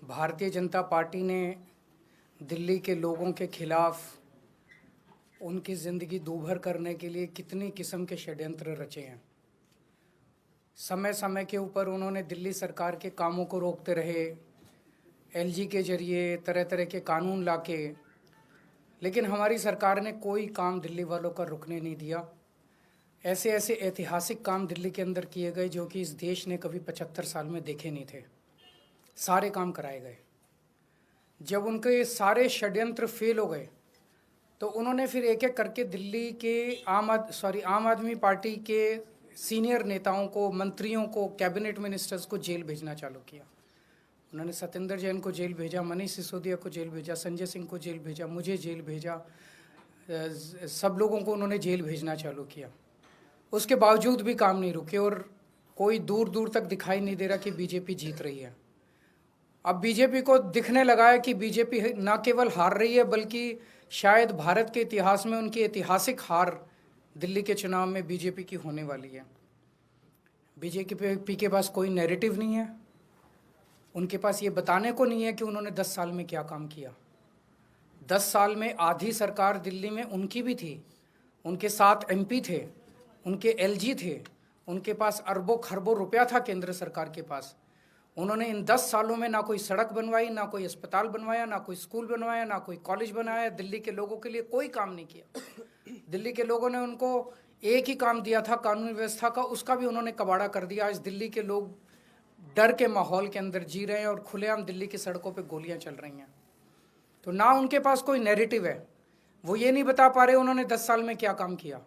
Bharatiya Janata party ने दिल्ली के लोगों के खिलाफ उनकी ज़िंदगी दूभर करने के लिए कितनी किस्म के षड्यंत्र रचे हैं। समय समय के ऊपर उन्होंने दिल्ली सरकार के कामों को रोकते रहे, एलजी के जरिए तरह तरह के कानून लाके, लेकिन हमारी सरकार ने कोई काम दिल्ली वालों का रुकने नहीं दिया। ऐसे ऐसे ऐतिहासिक काम दिल्ली के अंदर किए गए जो कि इस देश ने कभी 75 साल में देखे नहीं थे। सारे काम कराए गए। जब उनके सारे षड्यंत्र फेल हो गए तो उन्होंने फिर एक एक करके दिल्ली के आम आदमी पार्टी के सीनियर नेताओं को, मंत्रियों को, कैबिनेट मिनिस्टर्स को जेल भेजना चालू किया। उन्होंने सत्येंद्र जैन को जेल भेजा, मनीष सिसोदिया को जेल भेजा, संजय सिंह को जेल भेजा, मुझे जेल भेजा, सब लोगों को उन्होंने जेल भेजना चालू किया। उसके बावजूद भी काम नहीं रुके और कोई दूर दूर तक दिखाई नहीं दे रहा कि बीजेपी जीत रही है। अब बीजेपी को दिखने लगा है कि बीजेपी न केवल हार रही है बल्कि शायद भारत के इतिहास में उनकी ऐतिहासिक हार दिल्ली के चुनाव में बीजेपी की होने वाली है। बीजेपी के पास कोई नैरेटिव नहीं है। उनके पास ये बताने को नहीं है कि उन्होंने 10 साल में क्या काम किया। 10 साल में आधी सरकार दिल्ली में उनकी भी थी, उनके साथ एमपी थे, उनके एलजी थे, उनके पास अरबों खरबों रुपया था केंद्र सरकार के पास। उन्होंने इन 10 सालों में ना कोई सड़क बनवाई, ना कोई अस्पताल बनवाया, ना कोई स्कूल बनवाया, ना कोई कॉलेज बनाया। दिल्ली के लोगों के लिए कोई काम नहीं किया। दिल्ली के लोगों ने उनको एक ही काम दिया था कानून व्यवस्था का, उसका भी उन्होंने कबाड़ा कर दिया। आज दिल्ली के लोग डर के माहौल के अंदर जी रहे हैं और खुलेआम दिल्ली की सड़कों पे गोलियां चल रही हैं। तो ना उनके पास कोई नैरेटिव है। वो ये नहीं बता पा रहे उन्होंने 10 साल में क्या काम किया।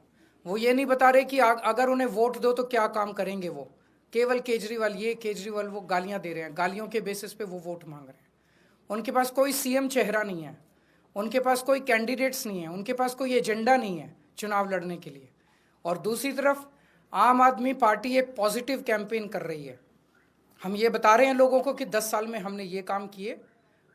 वो ये नहीं बता रहे कि अगर उन्हें वोट दो तो क्या काम करेंगे। वो केवल केजरीवाल वो गालियां दे रहे हैं, गालियों के बेसिस पे वो वोट मांग रहे हैं। उनके पास कोई सीएम चेहरा नहीं है, उनके पास कोई कैंडिडेट्स नहीं है, उनके पास कोई एजेंडा नहीं है चुनाव लड़ने के लिए। और दूसरी तरफ आम आदमी पार्टी एक पॉजिटिव कैंपेन कर रही है। हम ये बता रहे हैं लोगों को कि 10 साल में हमने ये काम किए,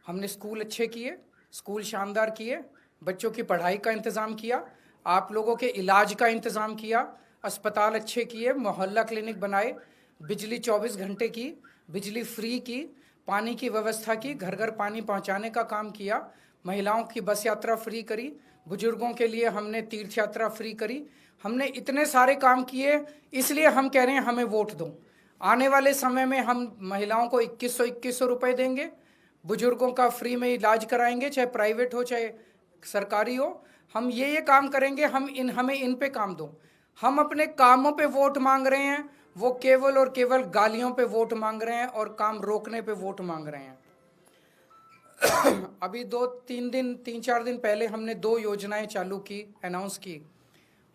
हमने स्कूल अच्छे किए, स्कूल शानदार किए, बच्चों की पढ़ाई का इंतज़ाम किया, आप लोगों के इलाज का इंतज़ाम किया, अस्पताल अच्छे किए, मोहल्ला क्लिनिक बनाए, बिजली 24 घंटे की, बिजली फ्री की, पानी की व्यवस्था की, घर घर पानी पहुंचाने का काम किया, महिलाओं की बस यात्रा फ्री करी, बुजुर्गों के लिए हमने तीर्थ यात्रा फ्री करी। हमने इतने सारे काम किए, इसलिए हम कह रहे हैं हमें वोट दो। आने वाले समय में हम महिलाओं को 2100 रुपये देंगे, बुजुर्गों का फ्री में इलाज कराएंगे, चाहे प्राइवेट हो चाहे सरकारी हो। हम ये काम करेंगे, हमें इन पे काम दो। हम अपने कामों पे वोट मांग रहे हैं, वो केवल और केवल गालियों पे वोट मांग रहे हैं और काम रोकने पे वोट मांग रहे हैं। अभी 3-4 दिन पहले हमने 2 योजनाएं चालू की, अनाउंस की।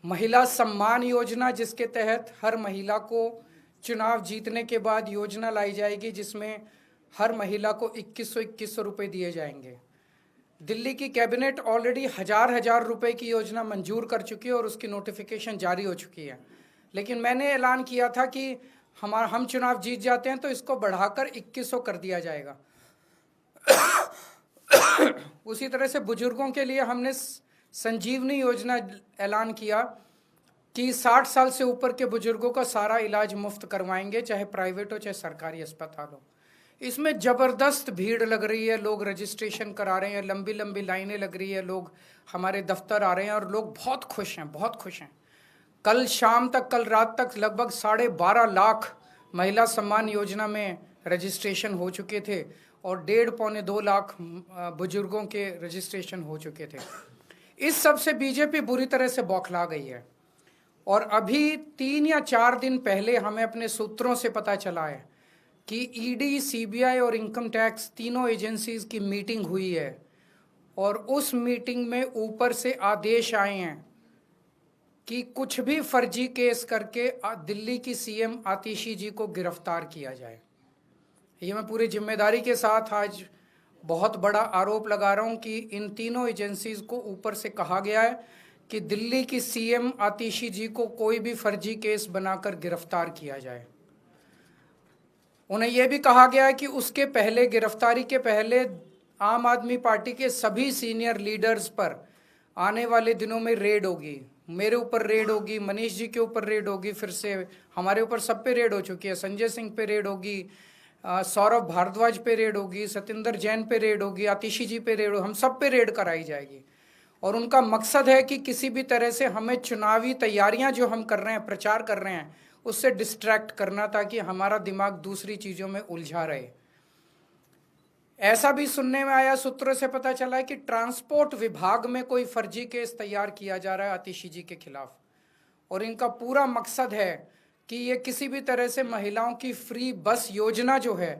महिला सम्मान योजना, जिसके तहत हर महिला को चुनाव जीतने के बाद योजना लाई जाएगी जिसमें हर महिला को 2100 रुपये दिए जाएंगे। दिल्ली की कैबिनेट ऑलरेडी हजार रुपए की योजना मंजूर कर चुकी है और उसकी नोटिफिकेशन जारी हो चुकी है। लेकिन मैंने ऐलान किया था कि हम चुनाव जीत जाते हैं तो इसको बढ़ाकर 2100 कर दिया जाएगा। उसी तरह से बुजुर्गों के लिए हमने संजीवनी योजना ऐलान किया कि 60 साल से ऊपर के बुजुर्गों का सारा इलाज मुफ्त करवाएंगे, चाहे प्राइवेट हो चाहे सरकारी अस्पताल हो। इसमें ज़बरदस्त भीड़ लग रही है, लोग रजिस्ट्रेशन करा रहे हैं, लंबी लंबी लाइनें लग रही है, लोग हमारे दफ्तर आ रहे हैं और लोग बहुत खुश हैं, बहुत खुश हैं। कल रात तक लगभग 12.5 लाख महिला सम्मान योजना में रजिस्ट्रेशन हो चुके थे और 1.5-2 लाख बुजुर्गों के रजिस्ट्रेशन हो चुके थे। इस सब से बीजेपी बुरी तरह से बौखला गई है। और अभी 3 या 4 दिन पहले हमें अपने सूत्रों से पता चला है कि ईडी, सीबीआई और इनकम टैक्स तीनों एजेंसीज की मीटिंग हुई है और उस मीटिंग में ऊपर से आदेश आए हैं कि कुछ भी फर्जी केस करके दिल्ली की सीएम आतिशी जी को गिरफ्तार किया जाए। ये मैं पूरी जिम्मेदारी के साथ आज बहुत बड़ा आरोप लगा रहा हूं कि इन तीनों एजेंसीज को ऊपर से कहा गया है कि दिल्ली की सीएम आतिशी जी को कोई भी फर्जी केस बनाकर गिरफ्तार किया जाए। उन्हें यह भी कहा गया है कि उसके पहले, गिरफ्तारी के पहले, आम आदमी पार्टी के सभी सीनियर लीडर्स पर आने वाले दिनों में रेड होगी। मेरे ऊपर रेड होगी, मनीष जी के ऊपर रेड होगी, फिर से हमारे ऊपर सब पे रेड हो चुकी है, संजय सिंह पे रेड होगी, सौरभ भारद्वाज पे रेड होगी, सत्येंद्र जैन पे रेड होगी, आतिशी जी पे रेड होगी, हम सब पे रेड कराई जाएगी। और उनका मकसद है कि किसी भी तरह से हमें चुनावी तैयारियां जो हम कर रहे हैं, प्रचार कर रहे हैं, उससे डिस्ट्रैक्ट करना, ताकि हमारा दिमाग दूसरी चीज़ों में उलझा रहे। ऐसा भी सुनने में आया, सूत्रों से पता चला है कि ट्रांसपोर्ट विभाग में कोई फर्जी केस तैयार किया जा रहा है आतिशी जी के खिलाफ, और इनका पूरा मकसद है कि ये किसी भी तरह से महिलाओं की फ्री बस योजना जो है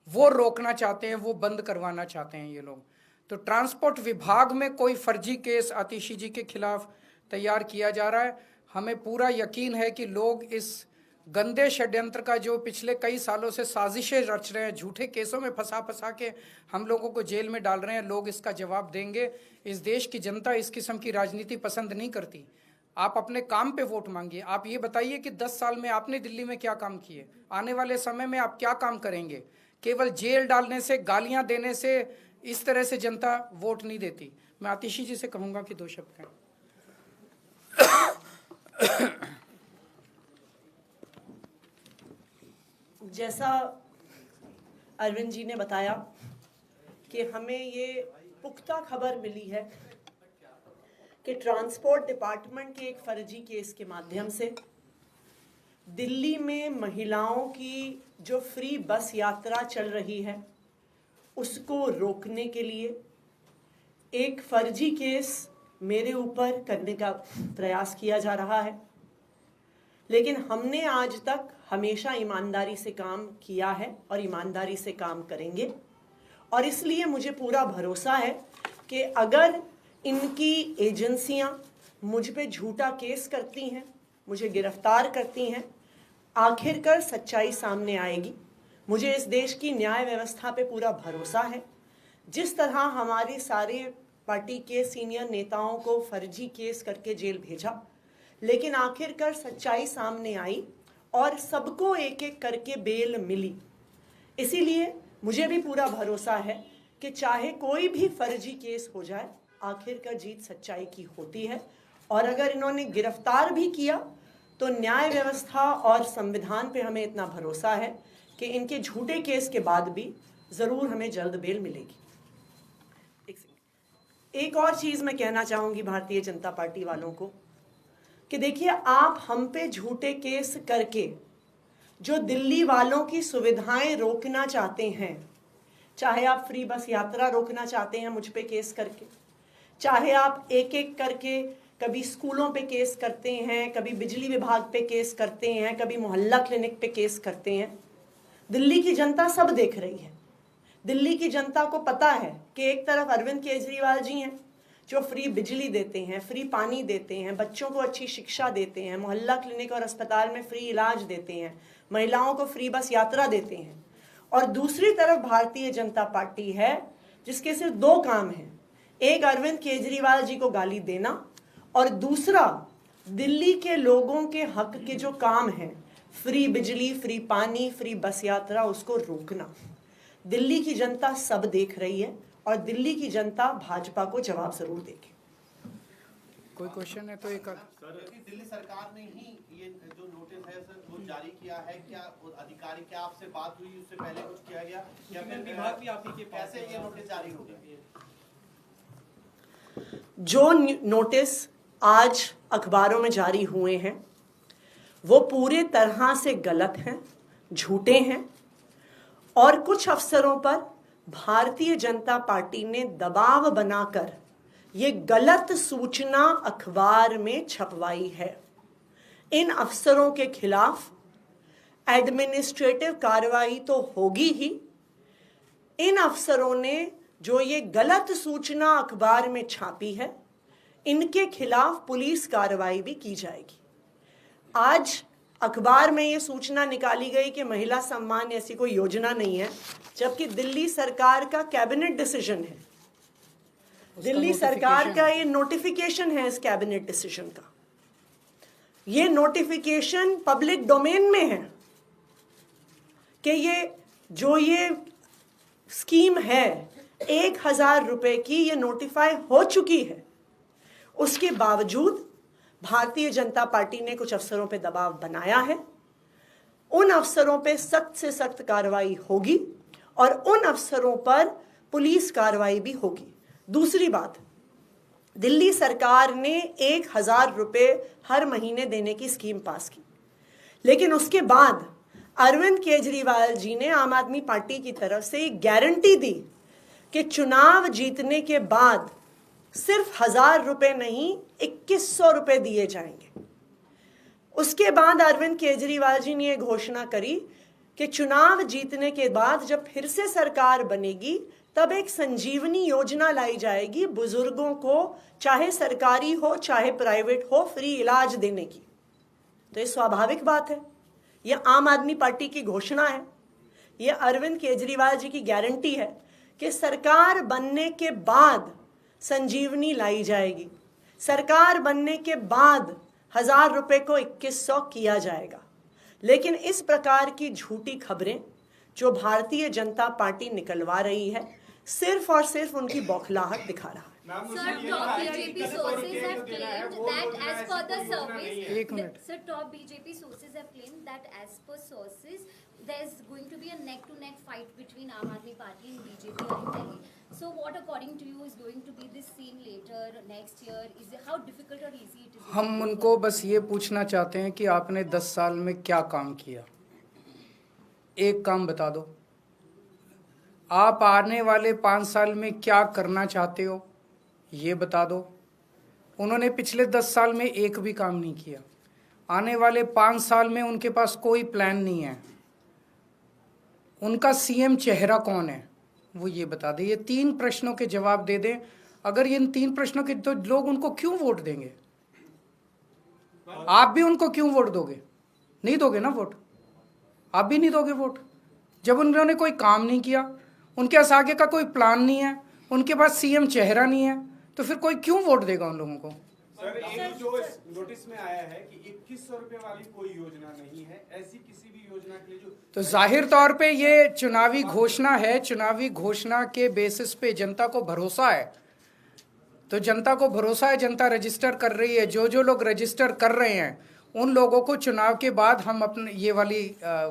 वो रोकना चाहते हैं, वो बंद करवाना चाहते हैं ये लोग। तो ट्रांसपोर्ट विभाग में कोई फर्जी केस आतिशी जी के खिलाफ तैयार किया जा रहा है। हमें पूरा यकीन है कि लोग इस गंदे षड्यंत्र का, जो पिछले कई सालों से साजिशें रच रहे हैं, झूठे केसों में फंसा के हम लोगों को जेल में डाल रहे हैं, लोग इसका जवाब देंगे। इस देश की जनता इस किस्म की राजनीति पसंद नहीं करती। आप अपने काम पे वोट मांगिए। आप ये बताइए कि 10 साल में आपने दिल्ली में क्या काम किए, आने वाले समय में आप क्या काम करेंगे। केवल जेल डालने से, गालियां देने से इस तरह से जनता वोट नहीं देती। मैं आतिशी जी से कहूंगा कि 2 शब्द कहें। जैसा अरविंद जी ने बताया कि हमें ये पुख्ता खबर मिली है कि ट्रांसपोर्ट डिपार्टमेंट के एक फर्जी केस के माध्यम से दिल्ली में महिलाओं की जो फ्री बस यात्रा चल रही है उसको रोकने के लिए एक फर्जी केस मेरे ऊपर करने का प्रयास किया जा रहा है। लेकिन हमने आज तक हमेशा ईमानदारी से काम किया है और ईमानदारी से काम करेंगे, और इसलिए मुझे पूरा भरोसा है कि अगर इनकी एजेंसियां मुझ पे झूठा केस करती हैं, मुझे गिरफ्तार करती हैं, आखिरकार सच्चाई सामने आएगी। मुझे इस देश की न्याय व्यवस्था पे पूरा भरोसा है। जिस तरह हमारे सारे पार्टी के सीनियर नेताओं को फर्जी केस करके जेल भेजा, लेकिन आखिरकार सच्चाई सामने आई और सबको एक एक करके बेल मिली। इसीलिए मुझे भी पूरा भरोसा है कि चाहे कोई भी फर्जी केस हो जाए, आखिरकार जीत सच्चाई की होती है। और अगर इन्होंने गिरफ्तार भी किया तो न्याय व्यवस्था और संविधान पे हमें इतना भरोसा है कि इनके झूठे केस के बाद भी ज़रूर हमें जल्द बेल मिलेगी। एक और चीज़ मैं कहना चाहूँगी भारतीय जनता पार्टी वालों को कि देखिए, आप हम पे झूठे केस करके जो दिल्ली वालों की सुविधाएं रोकना चाहते हैं, चाहे आप फ्री बस यात्रा रोकना चाहते हैं मुझ पे केस करके, चाहे आप एक एक करके कभी स्कूलों पे केस करते हैं, कभी बिजली विभाग पे केस करते हैं, कभी मोहल्ला क्लिनिक पे केस करते हैं, दिल्ली की जनता सब देख रही है। दिल्ली की जनता को पता है कि एक तरफ अरविंद केजरीवाल जी हैं जो फ्री बिजली देते हैं, फ्री पानी देते हैं, बच्चों को अच्छी शिक्षा देते हैं, मोहल्ला क्लिनिक और अस्पताल में फ्री इलाज देते हैं, महिलाओं को फ्री बस यात्रा देते हैं, और दूसरी तरफ भारतीय जनता पार्टी है जिसके सिर्फ 2 काम हैं, एक अरविंद केजरीवाल जी को गाली देना और दूसरा दिल्ली के लोगों के हक के जो काम हैं, फ्री बिजली, फ्री पानी, फ्री बस यात्रा, उसको रोकना। दिल्ली की जनता सब देख रही है और दिल्ली की जनता भाजपा को जवाब जरूर देगी। कोई क्वेश्चन है तो एक सर, दिल्ली सरकार ने ही ये जो नोटिस है सर वो जारी किया है, क्या अधिकारी, क्या आपसे बात हुई, उससे पहले कुछ किया गया या फिर विभाग भी आप ही के कैसे ये नोटिस जारी हो गया? जो नोटिस आज अखबारों में जारी हुए हैं वो पूरे तरह से गलत हैं, झूठे हैं, और कुछ अफसरों पर भारतीय जनता पार्टी ने दबाव बनाकर ये गलत सूचना अखबार में छपवाई है। इन अफसरों के खिलाफ एडमिनिस्ट्रेटिव कार्रवाई तो होगी ही, इन अफसरों ने जो ये गलत सूचना अखबार में छापी है इनके खिलाफ पुलिस कार्रवाई भी की जाएगी। आज अखबार में ये सूचना निकाली गई कि महिला सम्मान ऐसी कोई योजना नहीं है, जबकि दिल्ली सरकार का कैबिनेट डिसीजन है, दिल्ली सरकार का ये नोटिफिकेशन है इस कैबिनेट डिसीजन का। ये नोटिफिकेशन पब्लिक डोमेन में है कि ये स्कीम है 1000 रुपए की, ये नोटिफाई हो चुकी है। उसके बावजूद भारतीय जनता पार्टी ने कुछ अफसरों पे दबाव बनाया है। उन अफसरों पे सख्त से सख्त कार्रवाई होगी और उन अफसरों पर पुलिस कार्रवाई भी होगी। दूसरी बात, दिल्ली सरकार ने 1,000 रुपये हर महीने देने की स्कीम पास की, लेकिन उसके बाद अरविंद केजरीवाल जी ने आम आदमी पार्टी की तरफ से एक गारंटी दी कि चुनाव जीतने के बाद सिर्फ 1,000 रुपये नहीं 2,100 रुपये दिए जाएंगे। उसके बाद अरविंद केजरीवाल जी ने यह घोषणा करी कि चुनाव जीतने के बाद जब फिर से सरकार बनेगी तब एक संजीवनी योजना लाई जाएगी बुजुर्गों को, चाहे सरकारी हो चाहे प्राइवेट हो, फ्री इलाज देने की। तो ये स्वाभाविक बात है, ये आम आदमी पार्टी की घोषणा है, ये अरविंद केजरीवाल जी की गारंटी है कि सरकार बनने के बाद संजीवनी लाई जाएगी, सरकार बनने के बाद 1,000 रुपये को 2,100 किया जाएगा। लेकिन इस प्रकार की झूठी खबरें जो भारतीय जनता पार्टी निकलवा रही है, सिर्फ और सिर्फ उनकी बौखलाहट दिखा रहा है। Sir, top BJP sources have claimed that as per the surveys, sir, top BJP sources have claimed that as per sources, there's going to be a neck-to-neck fight between Aam Aadmi Party and BJP in Delhi. So, what according to you is going to be this scene later next year? Is it how difficult or easy it is? हम उनको बस ये पूछना चाहते हैं कि आपने 10 साल में क्या काम किया, एक काम बता दो। आप आने वाले 5 साल में क्या करना चाहते हो, ये बता दो। उन्होंने पिछले 10 साल में एक भी काम नहीं किया। आने वाले 5 साल में उनके पास कोई प्लान नहीं है। उनका सीएम चेहरा कौन है वो ये बता दें। ये 3 प्रश्नों के जवाब दे दें। अगर इन 3 प्रश्नों के, तो लोग उनको क्यों वोट देंगे? आप भी उनको क्यों वोट दोगे? नहीं दोगे ना वोट, आप भी नहीं दोगे वोट। जब उन्होंने कोई काम नहीं किया, उनके पास आगे का कोई प्लान नहीं है, उनके पास सीएम चेहरा नहीं है, तो फिर कोई क्यों वोट देगा उन लोगों को? सर, एक जो नोटिस में आया है कि 2,100 रुपए वाली कोई योजना नहीं है, ऐसी किसी भी योजना के लिए जो, तो जाहिर तौर पे ये चुनावी घोषणा है। चुनावी घोषणा के बेसिस पे जनता को भरोसा है, तो जनता को भरोसा है, जनता रजिस्टर कर रही है। जो लोग रजिस्टर कर रहे हैं उन लोगों को चुनाव के बाद हम अपने ये वाली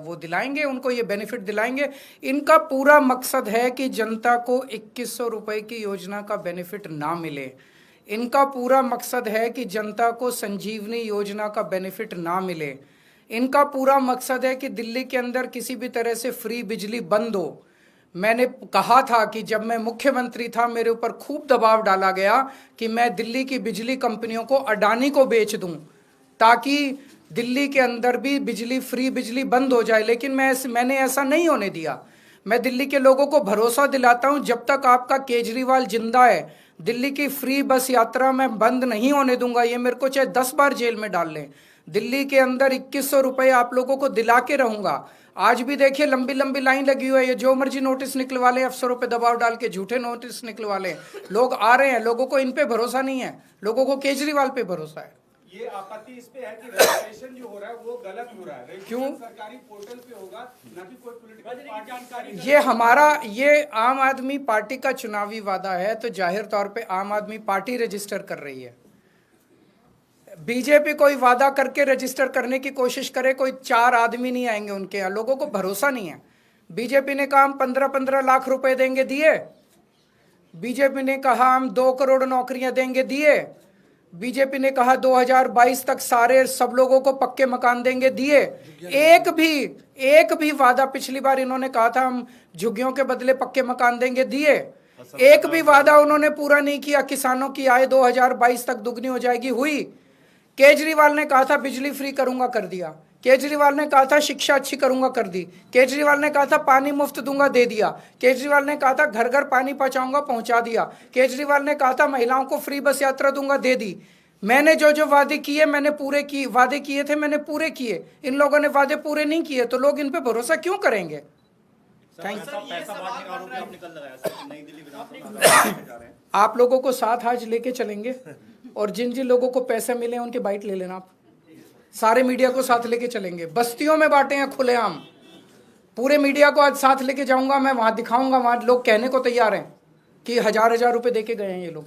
वो दिलाएंगे, उनको ये बेनिफिट दिलाएंगे। इनका पूरा मकसद है कि जनता को 2,100 रुपए की योजना का बेनिफिट ना मिले। इनका पूरा मकसद है कि जनता को संजीवनी योजना का बेनिफिट ना मिले। इनका पूरा मकसद है कि दिल्ली के अंदर किसी भी तरह से फ्री बिजली बंद हो। मैंने कहा था कि जब मैं मुख्यमंत्री था मेरे ऊपर खूब दबाव डाला गया कि मैं दिल्ली की बिजली कंपनियों को अडानी को बेच दूं ताकि दिल्ली के अंदर भी बिजली, फ्री बिजली बंद हो जाए, लेकिन मैंने ऐसा नहीं होने दिया। मैं दिल्ली के लोगों को भरोसा दिलाता हूं, जब तक आपका केजरीवाल जिंदा है दिल्ली की फ्री बस यात्रा मैं बंद नहीं होने दूंगा। ये मेरे को चाहे 10 बार जेल में डाल लें, दिल्ली के अंदर 2,100 रुपए आप लोगों को दिला के रहूंगा। आज भी देखिए लंबी लंबी लाइन लगी हुई है, ये जो मर्जी नोटिस निकलवा ले, अफसरों पे दबाव डाल के झूठे नोटिस निकलवा ले। लोग आ रहे हैं, लोगों को इन पे भरोसा नहीं है, लोगों को केजरीवाल पे भरोसा है। ये आपत्ति इस पे है कि रजिस्ट्रेशन जो हो रहा है वो गलत हो रहा है। क्यों? सरकारी पोर्टल पे होगा, ना कि कोई पॉलिटिकल पार्टी। ये हमारा, ये आम आदमी पार्टी का चुनावी वादा है, तो जाहिर तौर पे आम आदमी पार्टी रजिस्टर कर रही है। बीजेपी कोई वादा करके रजिस्टर करने की कोशिश करे, कोई 4 आदमी नहीं आएंगे उनके यहाँ। लोगों को भरोसा नहीं है। बीजेपी ने कहा हम 15-15 लाख रुपए देंगे, दिए। बीजेपी ने कहा हम 2 करोड़ नौकरियां देंगे, दिए। बीजेपी ने कहा 2022 तक सारे सब लोगों को पक्के मकान देंगे, दिए। एक भी वादा, पिछली बार इन्होंने कहा था हम झुग्गियों के बदले पक्के मकान देंगे, दिए। एक भी वादा उन्होंने पूरा नहीं किया। किसानों की आय 2022 तक दुगनी हो जाएगी, हुई। केजरीवाल ने कहा था बिजली फ्री करूंगा, कर दिया। केजरीवाल ने कहा था शिक्षा अच्छी करूंगा, कर दी। केजरीवाल ने कहा था पानी मुफ्त दूंगा, दे दिया। केजरीवाल ने कहा था घर घर पानी पहुंचाऊंगा, पहुंचा दिया। केजरीवाल ने कहा था महिलाओं को फ्री बस यात्रा दूंगा, दे दी। मैंने जो वादे किए मैंने पूरे किए, वादे किए थे मैंने पूरे किए। इन लोगों ने वादे पूरे नहीं किए, तो लोग इन पे भरोसा क्यों करेंगे? आप लोगों को साथ आज लेके चलेंगे, और जिन जिन लोगों को पैसे मिले उनके बाइट ले लेना। आप सारे मीडिया को साथ लेके चलेंगे, बस्तियों में बांटे हैं खुलेआम। पूरे मीडिया को आज साथ लेके जाऊंगा मैं, वहां दिखाऊंगा, वहां लोग कहने को तैयार हैं कि 1,000-1,000 रुपए देके गए हैं ये लोग।